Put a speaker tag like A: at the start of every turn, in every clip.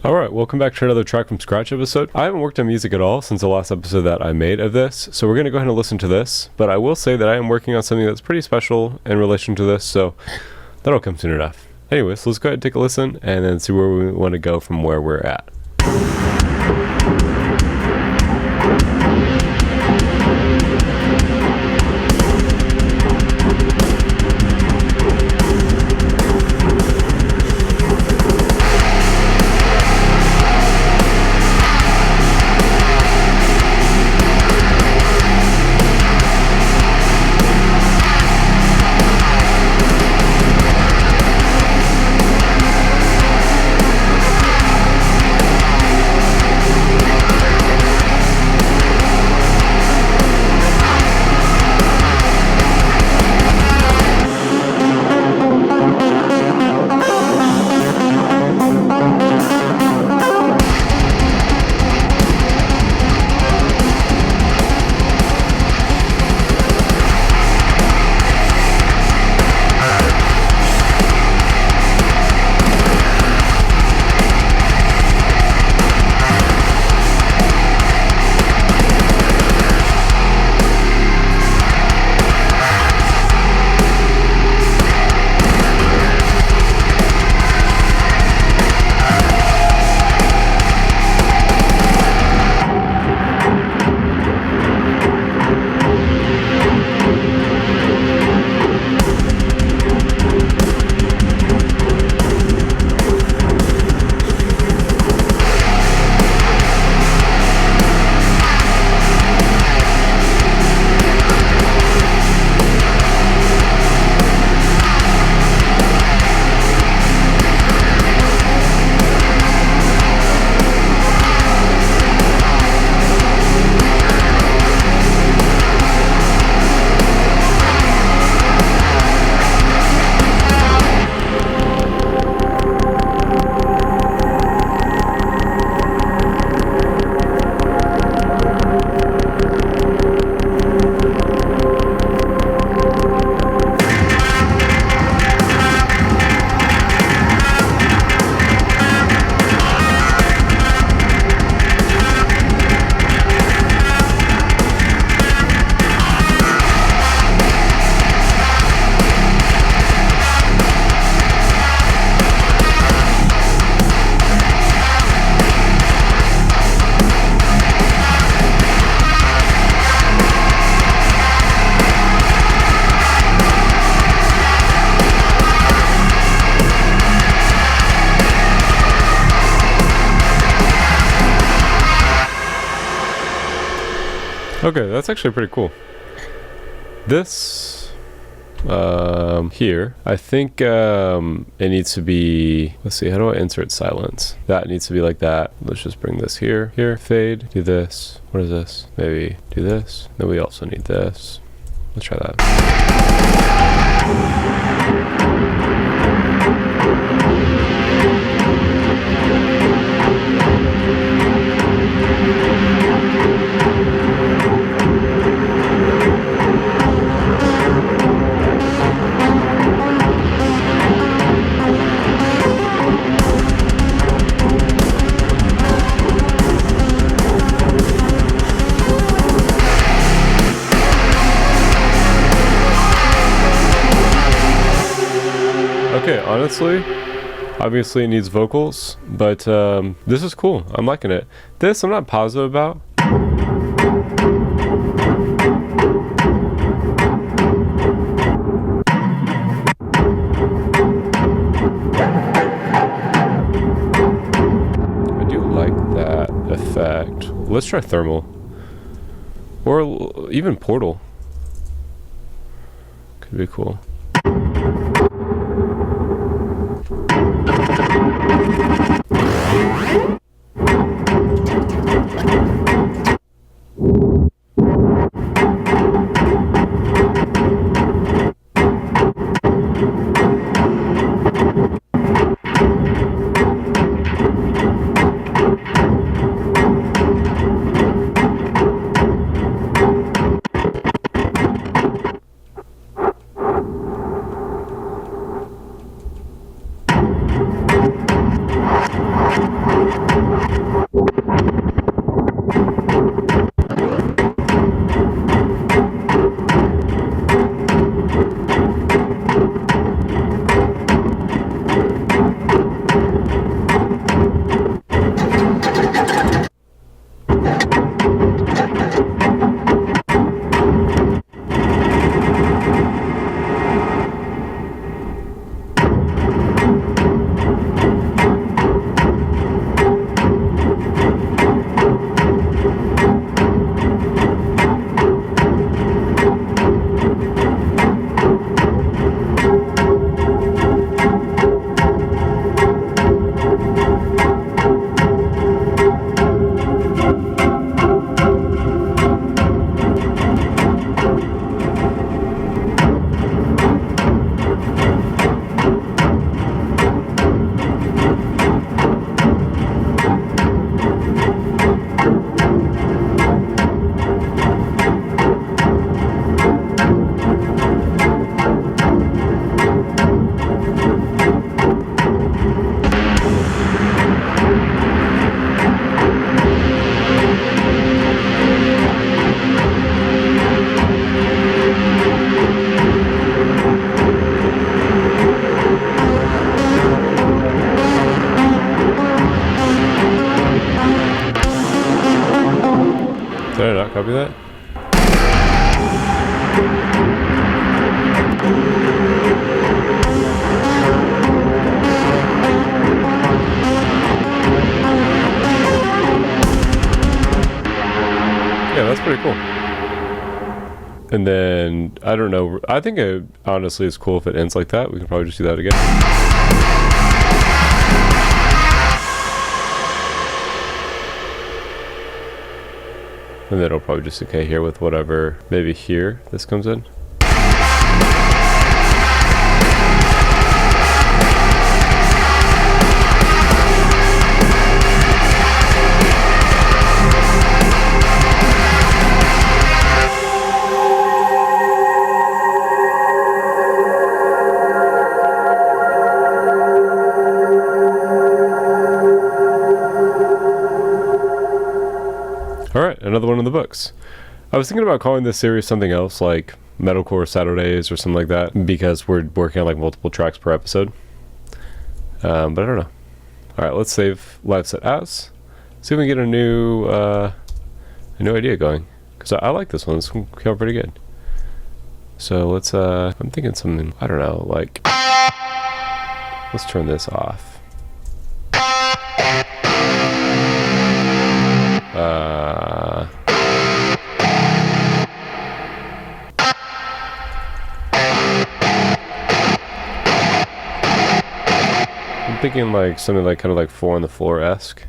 A: Alright, welcome back to another track from scratch episode. I haven't worked on music at all since the last episode that I made of this, so we're going to go ahead and listen to this, but I will say that I am working on something that's pretty special in relation to this, so that'll come soon enough. Anyways, let's go ahead and take a listen and then see where we want to go from where we're at. Okay, that's actually pretty cool. This here, I think it needs to be, let's see, how do I insert silence? That needs to be like that. Let's just bring this here, fade, do this. What is this? Maybe do this. Then we also need this. Let's try that. Okay, honestly, obviously it needs vocals, but this is cool. I'm liking it. This I'm not positive about. I do like that effect. Let's try thermal. Or even portal. Could be cool. Did I not copy that? Yeah, that's pretty cool. And then, I don't know, I think it honestly is cool if it ends like that. We can probably just do that again. And then it'll probably just decay here with whatever, maybe here this comes in. Alright, another one in the books. I was thinking about calling this series something else, like Metalcore Saturdays or something like that, because we're working on like multiple tracks per episode. But I don't know. Alright, let's save live set as. See if we can get a new idea going. Because I like this one, it's coming out pretty good. So let's, I'm thinking something, I don't know, like, let's turn this off. I'm thinking like something like kind of like 4 on the Floor-esque.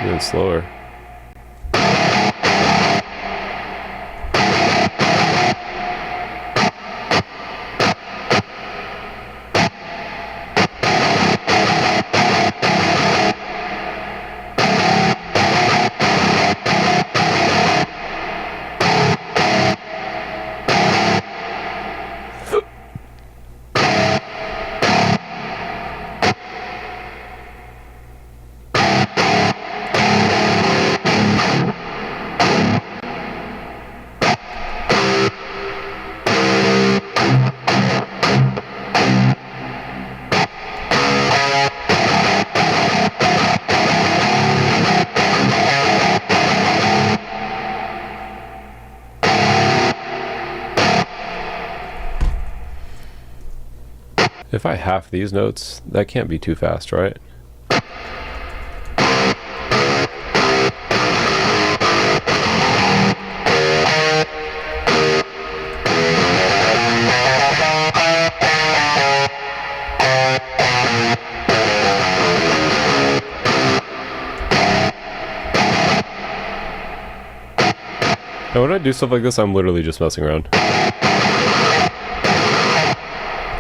A: Even slower. If I half these notes, that can't be too fast, right? And when I do stuff like this, I'm literally just messing around.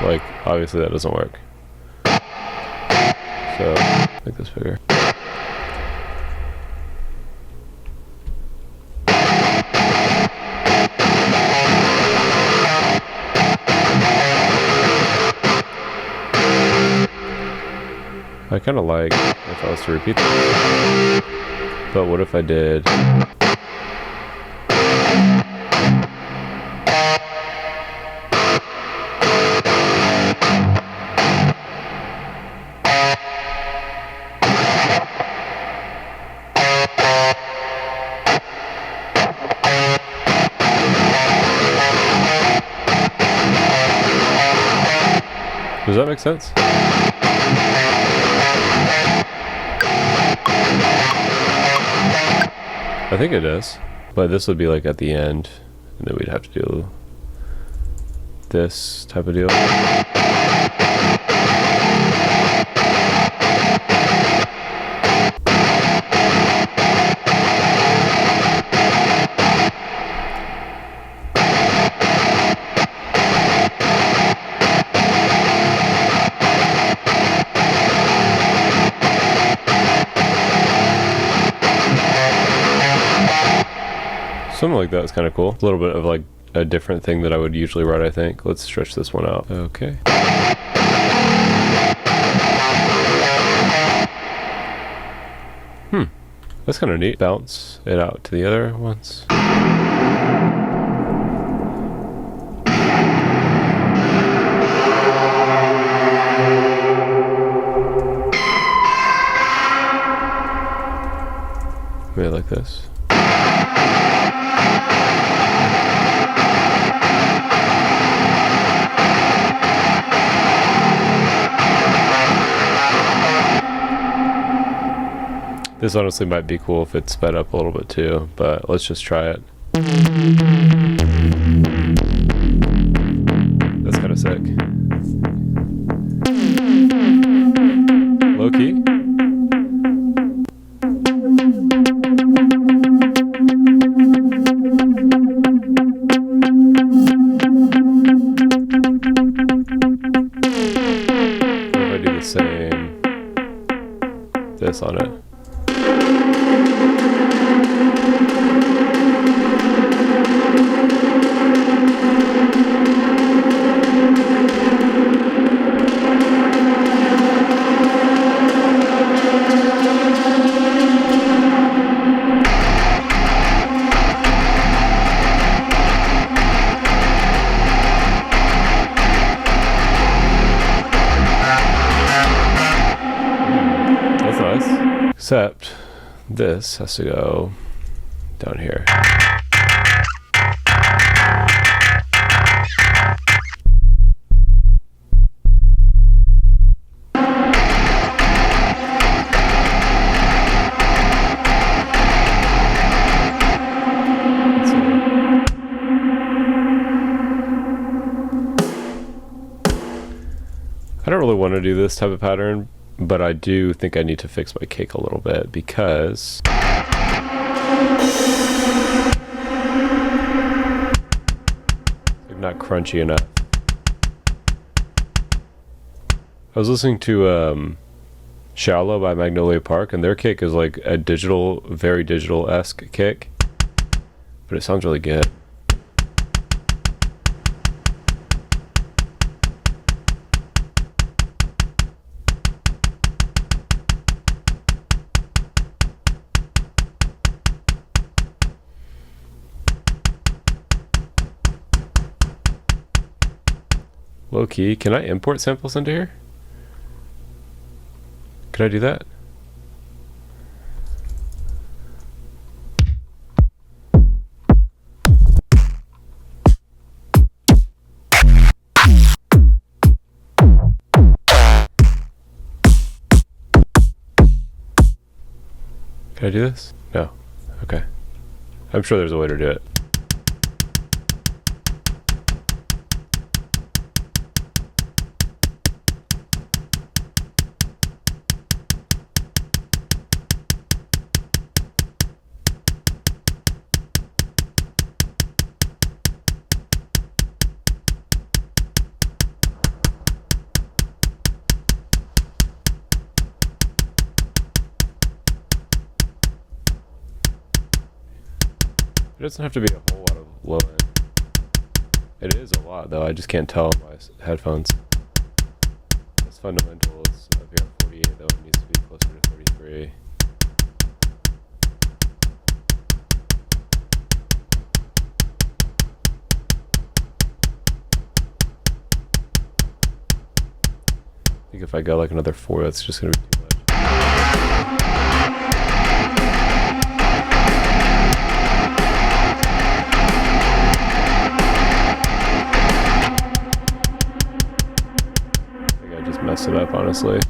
A: Like, obviously that doesn't work. So, make this bigger. I kind of like if I was to repeat this. But what if I did... Does that make sense? I think it does. But this would be like at the end, and then we'd have to do this type of deal. Something like that is kind of cool. A little bit of like a different thing that I would usually write, I think. Let's stretch this one out. Okay. That's kind of neat. Bounce it out to the other ones. like this. This honestly might be cool if it's sped up a little bit too, but let's just try it. That's kind of sick. Low key. What if I do the same, this on it? Except this has to go down here. I don't really want to do this type of pattern, but I do think I need to fix my cake a little bit because it's not crunchy enough. I was listening to Shallow by Magnolia Park, and their cake is like a digital, very digital-esque cake, but it sounds really good. Low key, can I import samples into here? Could I do that? Can I do this? No. Okay. I'm sure there's a way to do it. It doesn't have to be a whole lot of low end. It is a lot though, I just can't tell on my headphones. It's fundamental, it's up here at 48 though, it needs to be closer to 33. I think if I go like another 4, that's just gonna be too much. Messed it up, honestly.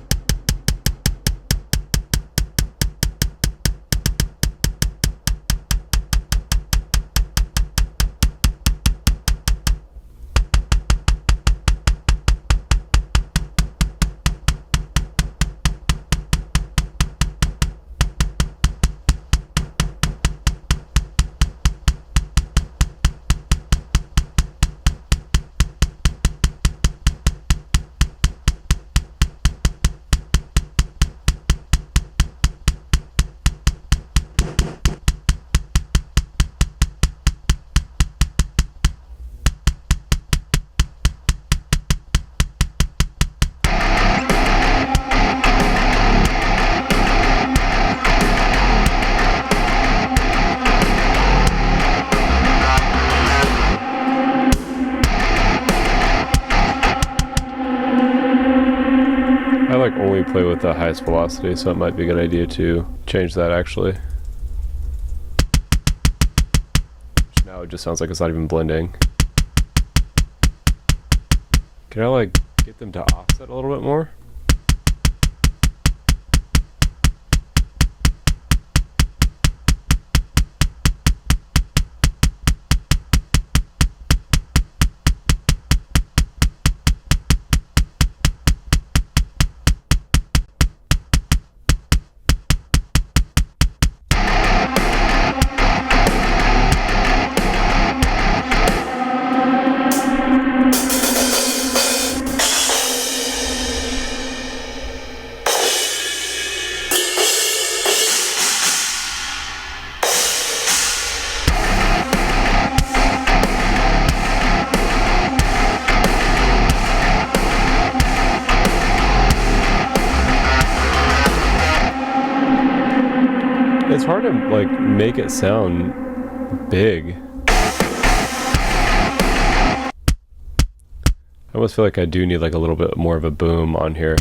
A: Only play with the highest velocity, so it might be a good idea to change that actually. it just sounds like it's not even blending. Can I like get them to offset a little bit more? It's hard to like make it sound big. I almost feel like I do need like a little bit more of a boom on here.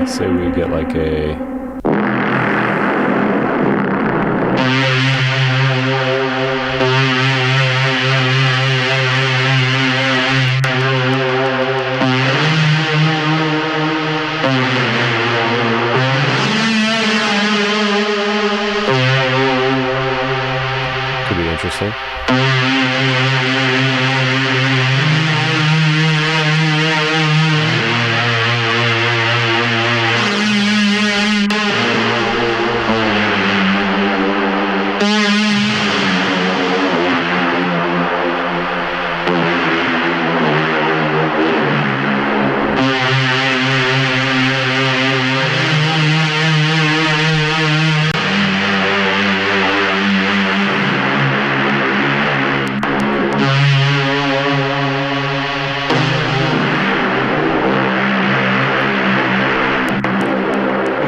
A: Say we get like a could be interesting.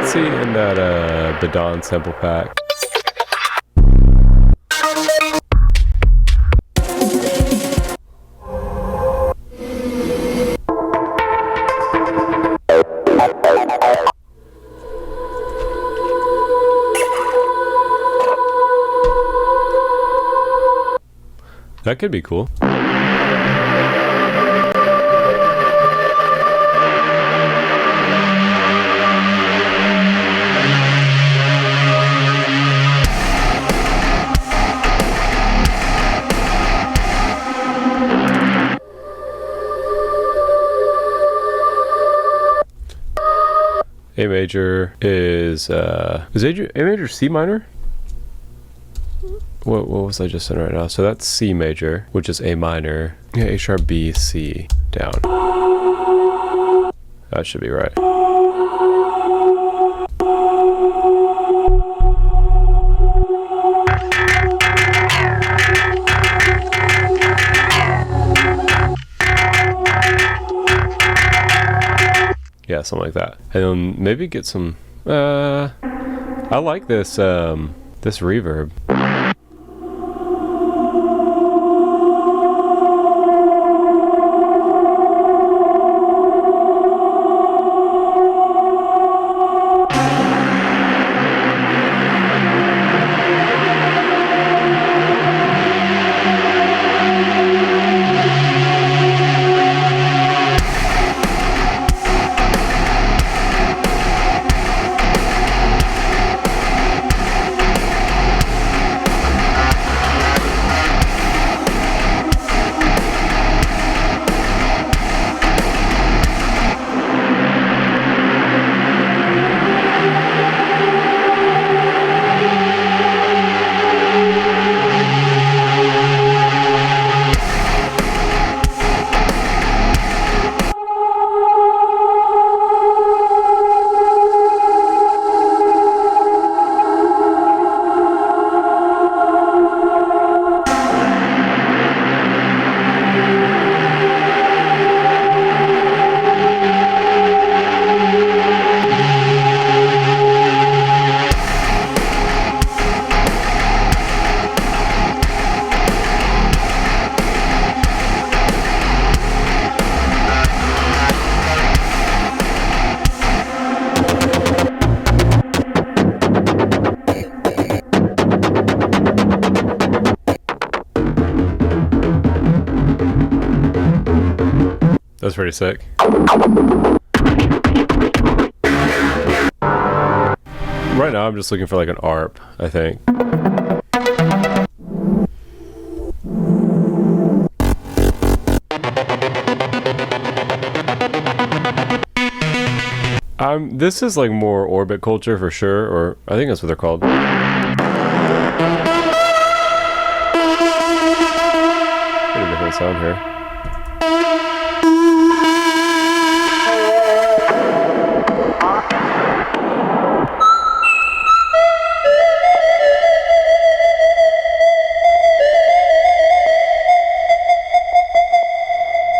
A: See in that Badon sample pack. That could be cool. A major is A major C minor? What was I just saying right now? So that's C major, which is A minor. Yeah, A sharp, B, C, down. That should be right. Yeah, something like that. And then maybe get some I like this this reverb. That's pretty sick. Right now I'm just looking for like an ARP, I think. This is like more orbit culture for sure, or I think that's what they're called. Get a different sound here.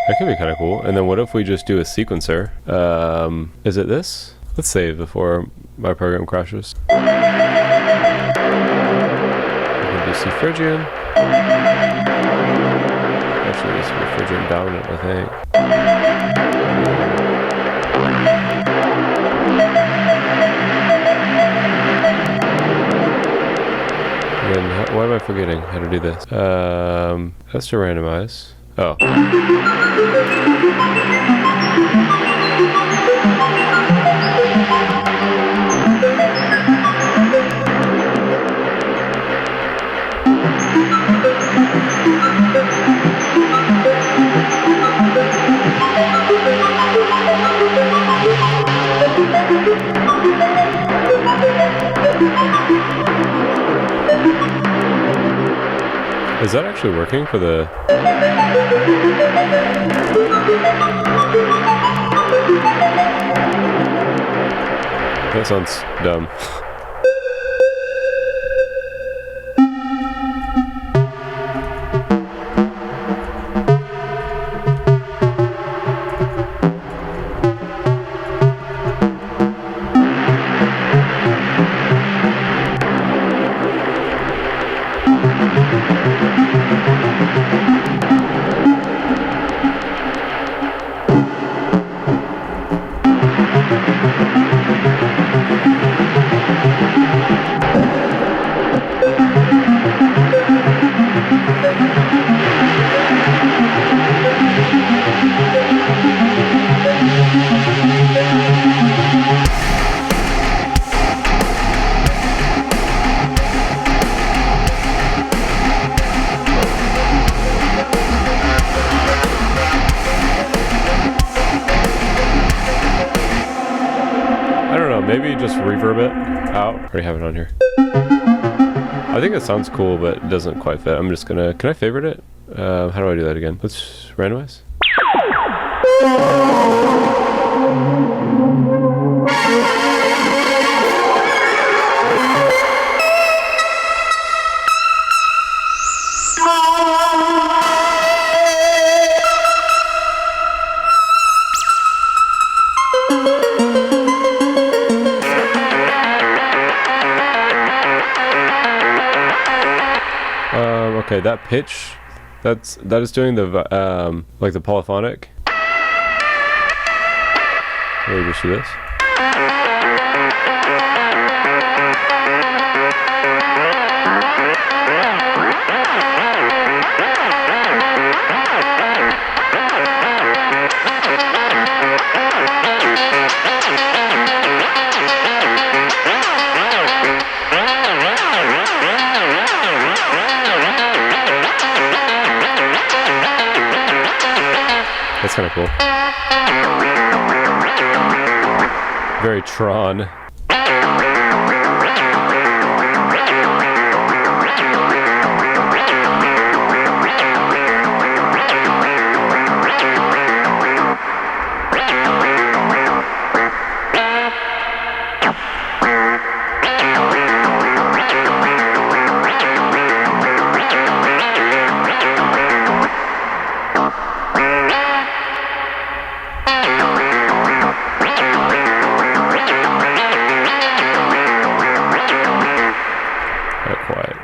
A: That could be kind of cool. And then what if we just do a sequencer? Is it this? Let's save before my program crashes. We can do C Phrygian. Actually, this is Phrygian dominant, I think. And then, why am I forgetting how to do this? That's to randomize. Oh. Is that actually working for the... That sounds dumb. Maybe just reverb it out. I already have it on here. I think it sounds cool, but it doesn't quite fit. I'm just gonna... Can I favorite it? How do I do that again? Let's randomize. Okay, that pitch, that is doing the like the polyphonic. Let me just do this. That's kind of cool. Very Tron.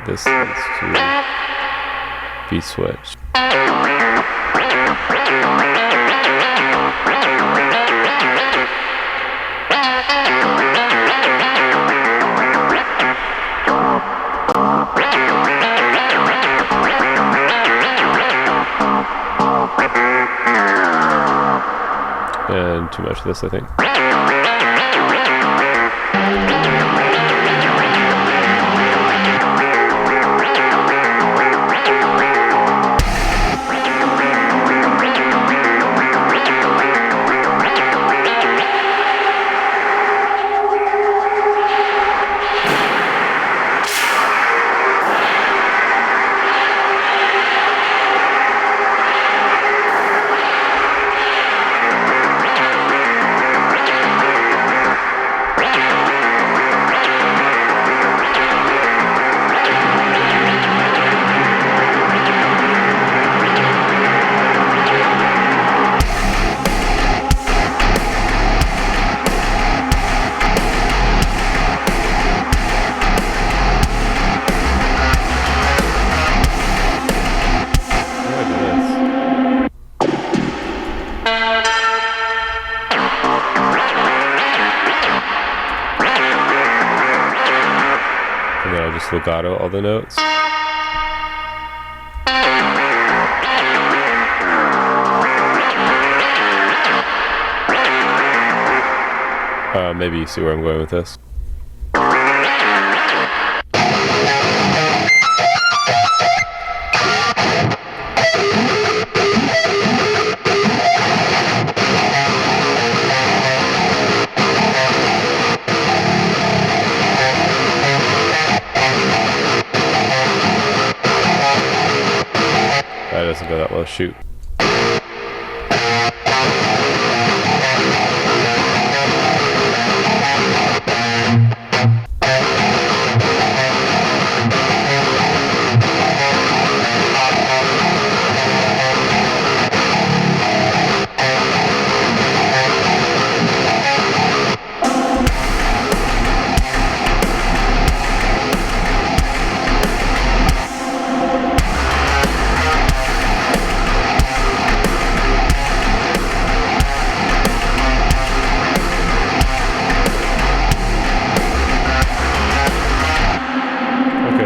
A: This needs to be switched. too much of this, I think. Legato all the notes. Maybe you see where I'm going with this. That doesn't go that well. Shoot.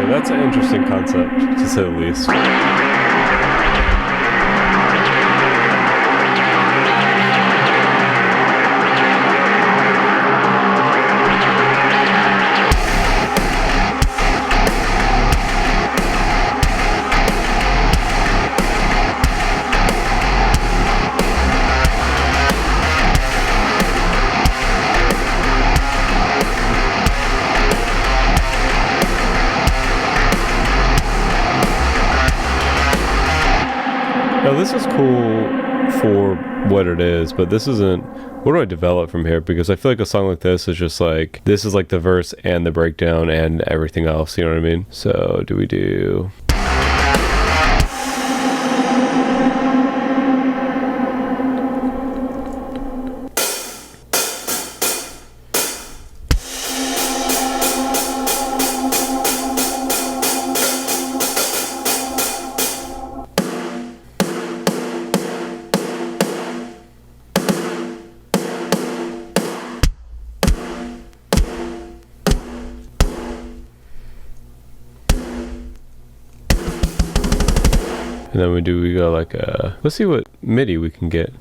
A: That's an interesting concept, to say the least. Now this is cool for what it is, but this isn't, what do I develop from here? Because I feel like a song like this is just like, this is like the verse and the breakdown and everything else, you know what I mean? So do we do... And then we go like let's see what MIDI we can get.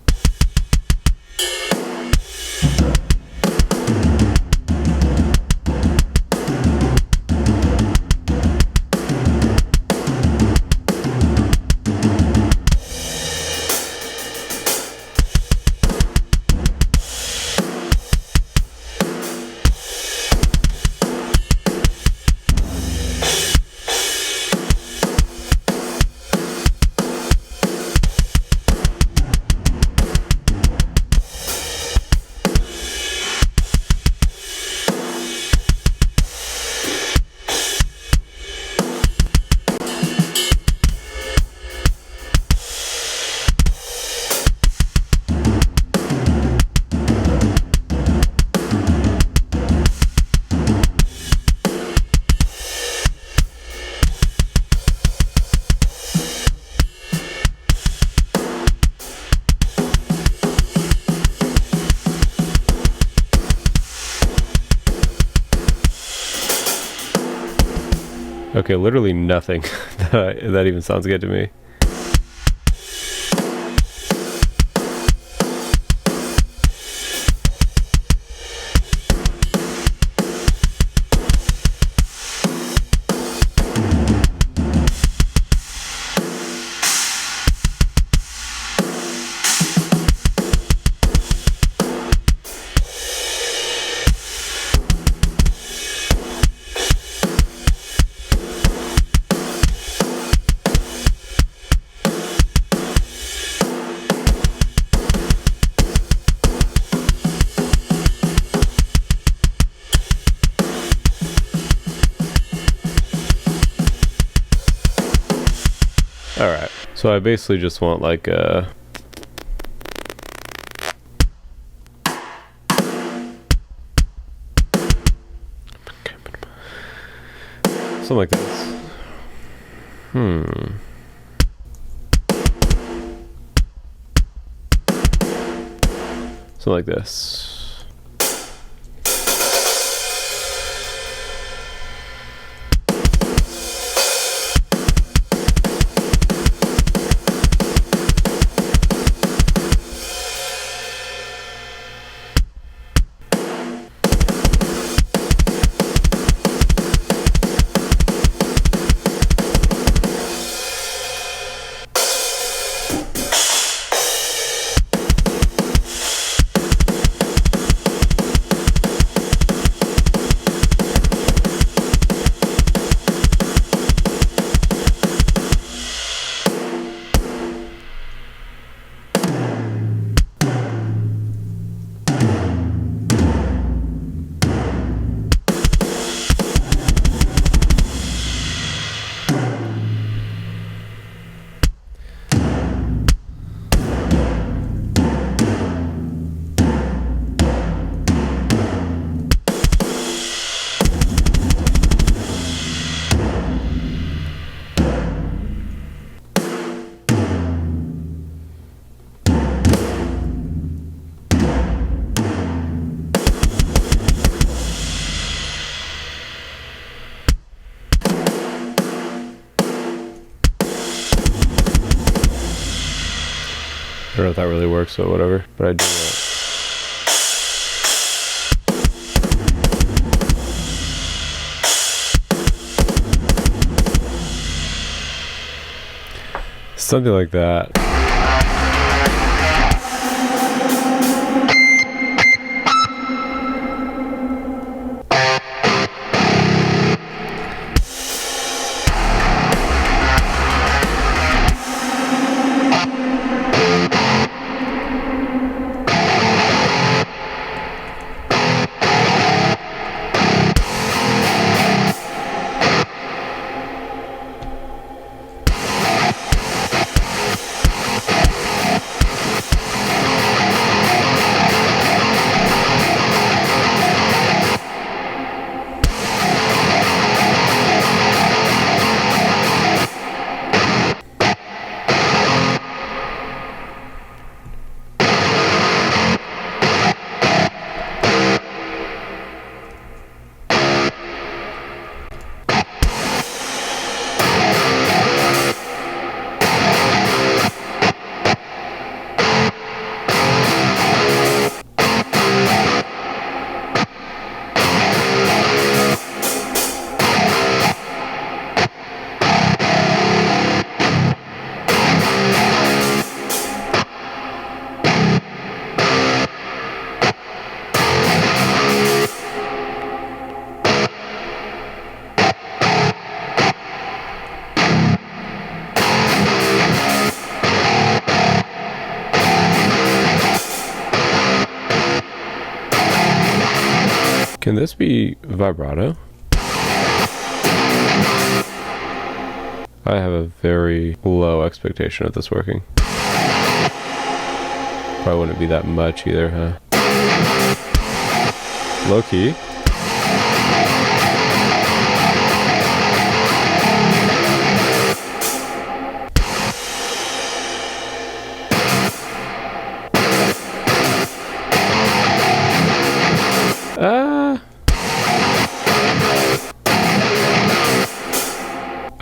A: Okay, literally nothing that even sounds good to me. So I basically just want like a something like this. Something like this. I don't know if that really works, so whatever, but I do that. Something like that. Can this be vibrato? I have a very low expectation of this working. Probably wouldn't be that much either, huh? Low key.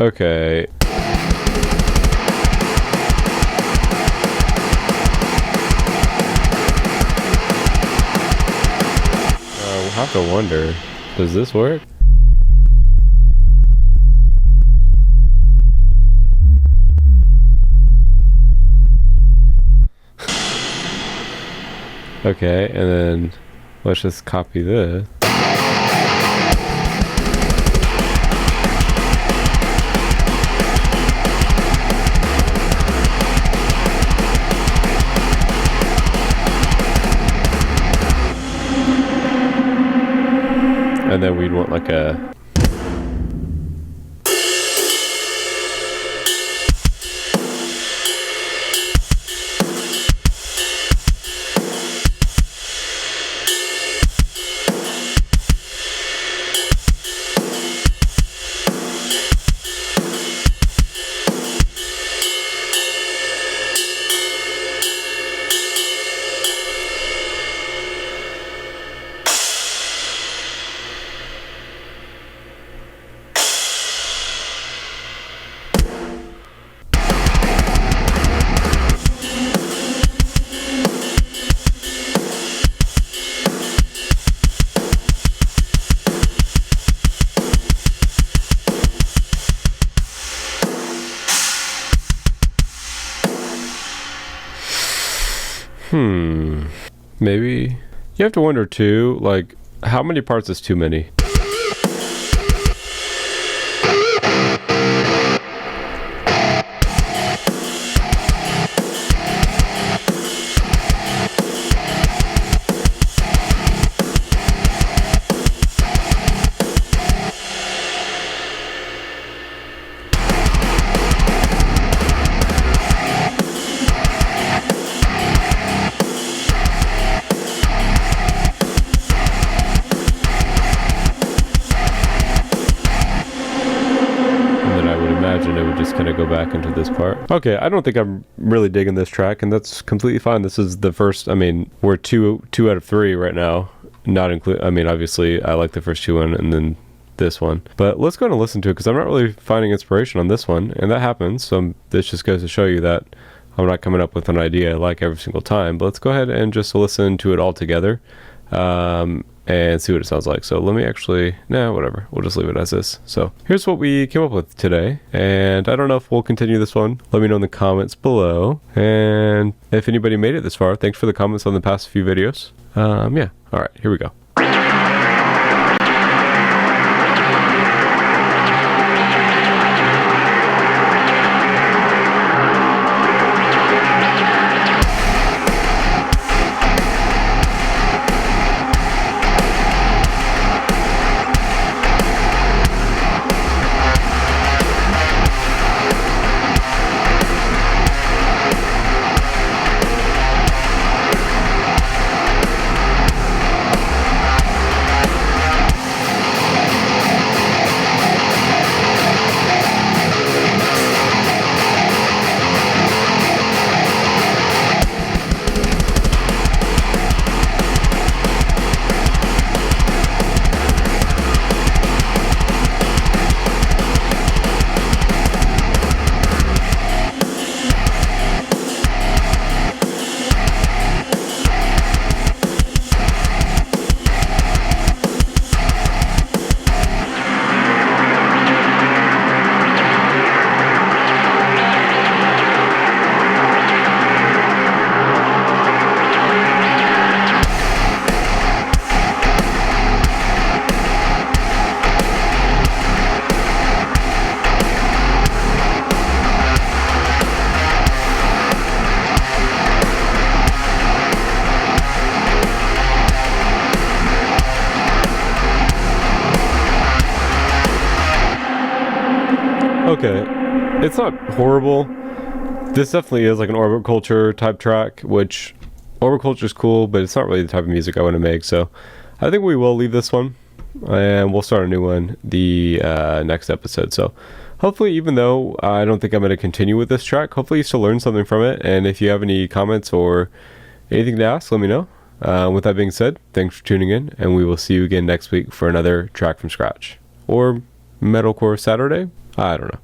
A: Okay. We'll have to wonder, does this work? Okay, and then let's just copy this. And then we'd want like a Maybe you have to wonder too, like, how many parts is too many? It would just kind of go back into this part. Okay, I don't think I'm really digging this track, and that's completely fine. This is the first, I mean, we're two out of 3 right now, not include, I mean, obviously I like the first 2 and then this one, but let's go and listen to it because I'm not really finding inspiration on this one, and that happens. So this just goes to show you that I'm not coming up with an idea like every single time, but let's go ahead and just listen to it all together. And see what it sounds like. So let me actually, whatever, we'll just leave it as is. So here's what we came up with today, and I don't know if we'll continue this one. Let me know in the comments below, and if anybody made it this far, thanks for the comments on the past few videos. Yeah, all right, here we go. Okay, it's not horrible. This definitely is like an Orbit Culture type track, which Orbit Culture is cool, but it's not really the type of music I want to make. So I think we will leave this one, and we'll start a new one the next episode. So hopefully, even though I don't think I'm going to continue with this track, hopefully you still learn something from it. And if you have any comments or anything to ask, let me know. With that being said, thanks for tuning in, and we will see you again next week for another track from scratch. Or Metalcore Saturday? I don't know.